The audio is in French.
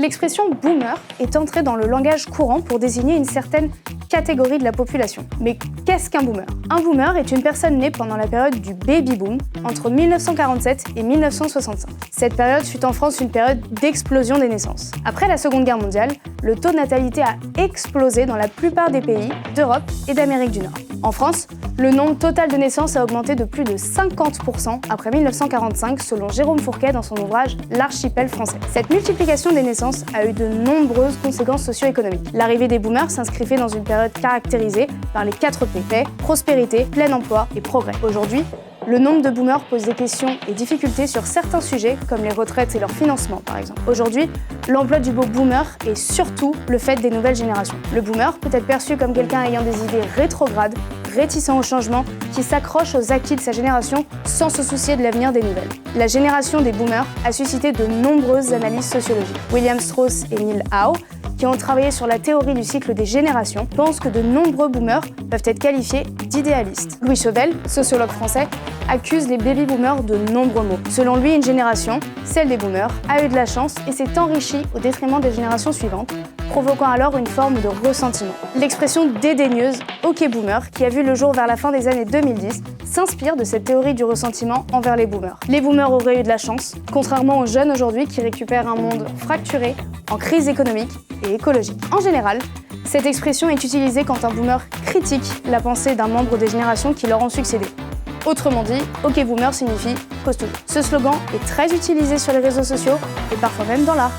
L'expression « boomer » est entrée dans le langage courant pour désigner une certaine catégorie de la population. Mais qu'est-ce qu'un boomer? Un boomer est une personne née pendant la période du baby boom, entre 1947 et 1965. Cette période fut en France une période d'explosion des naissances. Après la Seconde Guerre mondiale, le taux de natalité a explosé dans la plupart des pays d'Europe et d'Amérique du Nord. En France, le nombre total de naissances a augmenté de plus de 50% après 1945, selon Jérôme Fourquet dans son ouvrage L'archipel français. Cette multiplication des naissances a eu de nombreuses conséquences socio-économiques. L'arrivée des boomers s'inscrivait dans une période caractérisée par les 4 P: paix, prospérité, plein emploi et progrès. Aujourd'hui, le nombre de boomers pose des questions et difficultés sur certains sujets, comme les retraites et leur financement par exemple. Aujourd'hui, l'emploi du mot boomer est surtout le fait des nouvelles générations. Le boomer peut être perçu comme quelqu'un ayant des idées rétrogrades, réticent au changement, qui s'accroche aux acquis de sa génération sans se soucier de l'avenir des nouvelles. La génération des boomers a suscité de nombreuses analyses sociologiques. William Strauss et Neil Howe, qui ont travaillé sur la théorie du cycle des générations, pensent que de nombreux boomers peuvent être qualifiés d'idéalistes. Louis Chauvel, sociologue français, accuse les baby-boomers de nombreux maux. Selon lui, une génération, celle des boomers, a eu de la chance et s'est enrichie au détriment des générations suivantes, provoquant alors une forme de ressentiment. L'expression dédaigneuse « OK boomer », qui a vu le jour vers la fin des années 2010, s'inspire de cette théorie du ressentiment envers les boomers. Les boomers auraient eu de la chance, contrairement aux jeunes aujourd'hui qui récupèrent un monde fracturé, en crise économique et écologique. En général, cette expression est utilisée quand un boomer critique la pensée d'un membre des générations qui leur ont succédé. Autrement dit, OK boomer signifie « cause toujours ». Ce slogan est très utilisé sur les réseaux sociaux et parfois même dans l'art.